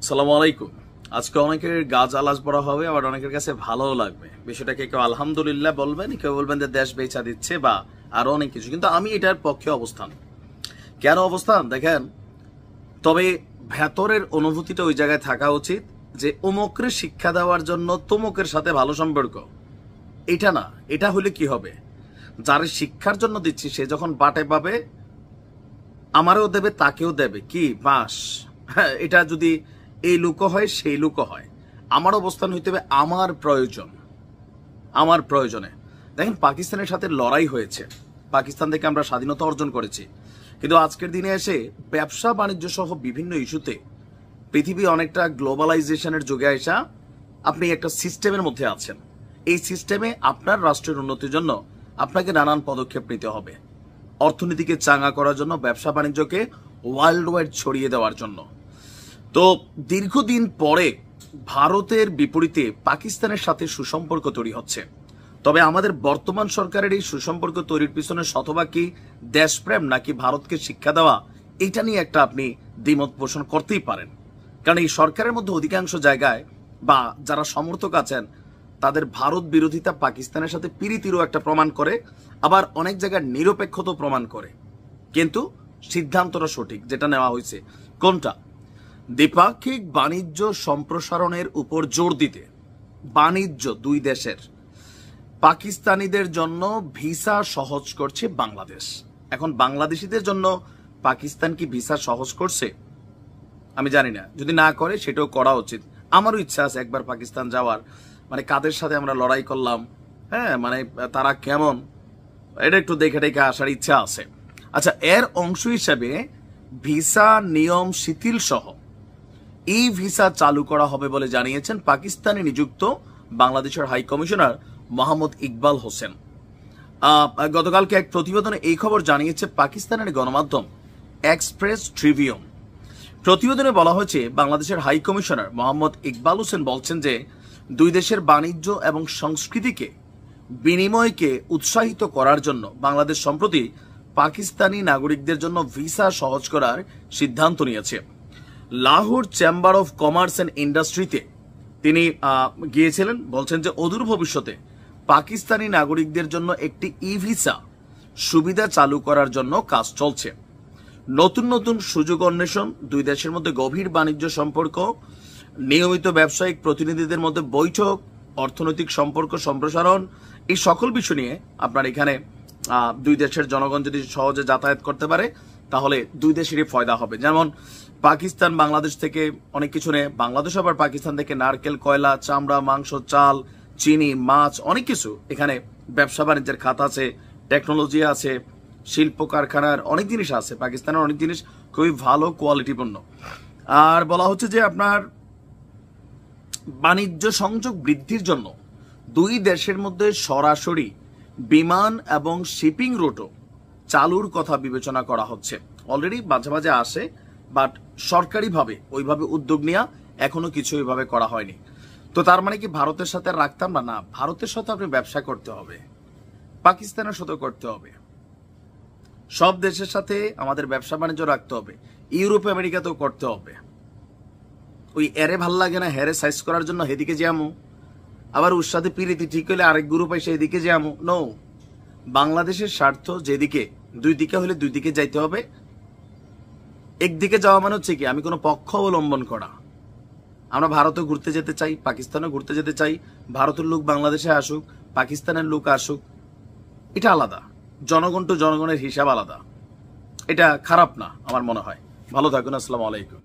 আসসালামু আলাইকুম। আজকে অনেকের গা জ্বালাস পড়া হবে, আবার অনেকের কাছে ভালোও লাগবে বিষয়টাকে। কেউ আলহামদুলিল্লাহ বলবেন, কেউ বলবেন যে দেশ বেচা দিচ্ছে বা আরো অনেক কিছু, কিন্তু আমি এটার পক্ষে অবস্থান। কেন অবস্থান দেখেন, তবে ভেতরের অনুভূতিটা ওই জায়গায় থাকা উচিত যে অমুকরে শিক্ষা দেওয়ার জন্য তমুকের সাথে ভালো সম্পর্ক। এটা না, এটা হলে কি হবে, যার শিক্ষার জন্য দিচ্ছি সে যখন বাটে পাবে আমারও দেবে, তাকেও দেবে, কি বাস। হ্যাঁ, এটা যদি এই লুকো হয় সেই লুকো হয়। আমার অবস্থান হইতে হবে আমার প্রয়োজন, আমার প্রয়োজনে। দেখেন, পাকিস্তানের সাথে লড়াই হয়েছে, পাকিস্তান থেকে আমরা স্বাধীনতা অর্জন করেছি, কিন্তু আজকের দিনে এসে ব্যবসা বাণিজ্য সহ বিভিন্ন ইস্যুতে পৃথিবী অনেকটা গ্লোবালাইজেশনের যুগে আসা। আপনি একটা সিস্টেমের মধ্যে আছেন, এই সিস্টেমে আপনার রাষ্ট্রের উন্নতির জন্য আপনাকে নানান পদক্ষেপ নিতে হবে, অর্থনীতিকে চাঙ্গা করার জন্য, ব্যবসা বাণিজ্যকে ওয়ার্ল্ড ওয়াইড ছড়িয়ে দেওয়ার জন্য। তো দীর্ঘদিন পরে ভারতের বিপরীতে পাকিস্তানের সাথে সুসম্পর্ক তৈরি হচ্ছে। তবে আমাদের বর্তমান সরকারের এই সুসম্পর্ক তৈরির পিছনে শতভাগ কি দেশপ্রেম নাকি ভারতকে শিক্ষা দেওয়া, এটা নিয়ে একটা আপনি দ্বিমত পোষণ করতেই পারেন। কারণ এই সরকারের মধ্যে অধিকাংশ জায়গায় বা যারা সমর্থক আছেন তাদের ভারত বিরোধিতা পাকিস্তানের সাথে পিরিতিরও একটা প্রমাণ করে, আবার অনেক জায়গায় নিরপেক্ষতা প্রমাণ করে। কিন্তু সিদ্ধান্তটা সঠিক যেটা নেওয়া হয়েছে কোনটা, দ্বিপাক্ষিক বাণিজ্য সম্প্রসারণের উপর জোর দিতে। বাণিজ্য দুই দেশের, পাকিস্তানিদের জন্য ভিসা সহজ করছে বাংলাদেশ। এখন বাংলাদেশিদের জন্য পাকিস্তান কি ভিসা সহজ করছে আমি জানি না, যদি না করে সেটাও করা উচিত। আমারও ইচ্ছা আছে একবার পাকিস্তান যাওয়ার, মানে কাদের সাথে আমরা লড়াই করলাম, হ্যাঁ মানে তারা কেমন, এটা একটু দেখে দেখে আসার ইচ্ছা আছে। আচ্ছা, এর অংশ হিসেবে ভিসা নিয়ম শিথিল সহ এই ভিসা চালু করা হবে বলে জানিয়েছেন পাকিস্তানে নিযুক্ত বাংলাদেশের হাই কমিশনার মোহাম্মদ ইকবাল হোসেন। গতকালকে এক প্রতিবেদনে এই খবর জানিয়েছে পাকিস্তানের গণমাধ্যম এক্সপ্রেস ট্রিবিউন। প্রতিবেদনে বলা হয়েছে বাংলাদেশের হাই কমিশনার মোহাম্মদ ইকবাল হোসেন বলছেন যে দুই দেশের বাণিজ্য এবং সংস্কৃতিকে বিনিময়কে উৎসাহিত করার জন্য বাংলাদেশ সম্প্রতি পাকিস্তানি নাগরিকদের জন্য ভিসা সহজ করার সিদ্ধান্ত নিয়েছে। Lahore chamber of commerce and ইন্ডাস্ট্রিতে তিনি গিয়েছিলেন, বলছেন যে অদূর ভবিষ্যতে পাকিস্তানি নাগরিকদের জন্য একটি ই ভিসা সুবিধা চালু করার জন্য কাজ চলছে। নতুন নতুন সুযোগ অন্বেষণ, দুই দেশের মধ্যে গভীর বাণিজ্য সম্পর্ক, নিয়মিত ব্যবসায়িক প্রতিনিধিদের মধ্যে বৈঠক, অর্থনৈতিক সম্পর্ক সম্প্রসারণ, এই সকল বিষয় নিয়ে আপনার এখানে দুই দেশের জনগণ যদি সহজে যাতায়াত করতে পারে তাহলে দুই দেশেরই ফায়দা হবে। যেমন পাকিস্তান বাংলাদেশ থেকে অনেক কিছু নেয়, বাংলাদেশ আবার পাকিস্তান থেকে নারকেল, কয়লা, চামড়া, মাংস, চাল, চিনি, মাছ, অনেক কিছু। এখানে ব্যবসা বাণিজ্যের খাত আছে, টেকনোলজি আছে, শিল্প কারখানার অনেক জিনিস আছে। পাকিস্তানের অনেক জিনিস খুবই ভালো কোয়ালিটিপূর্ণ। আর বলা হচ্ছে যে আপনার বাণিজ্য সংযোগ বৃদ্ধির জন্য দুই দেশের মধ্যে সরাসরি বিমান এবং শিপিং রুটও চালুর কথা বিবেচনা করা হচ্ছে। অলরেডি মাঝে মাঝে আসে, বাট সরকারিভাবে ওইভাবে উদ্যোগ নেওয়া এখনো কিছু ওইভাবে করা হয়নি। তো তার মানে কি ভারতের সাথে রাখতাম না? না, ভারতের সাথে আপনি ব্যবসা করতে হবে, পাকিস্তানের সাথে করতে হবে, সব দেশের সাথে আমাদের ব্যবসা বাণিজ্য রাখতে হবে, ইউরোপ আমেরিকাতেও করতে হবে। ওই এরে ভাল লাগে না হেরে সাইজ করার জন্য হেদিকে যামু, আবার ওর সাথে পিরিতি ঠিক হলে আরেক গ্রুপ এসে এদিকে যামু। নো, বাংলাদেশের স্বার্থ যেদিকে, দুই দিকে হলে দুই দিকে যাইতে হবে। একদিকে যাওয়া মানে হচ্ছে কি আমি কোনো পক্ষ অবলম্বন করা। আমরা ভারতেও ঘুরতে যেতে চাই, পাকিস্তানেও ঘুরতে যেতে চাই, ভারতের লোক বাংলাদেশে আসুক, পাকিস্তানের লোক আসুক, এটা আলাদা। জনগণ টু জনগণের হিসাব আলাদা। এটা খারাপ না আমার মনে হয়। ভালো থাকুন, আসসালামু আলাইকুম।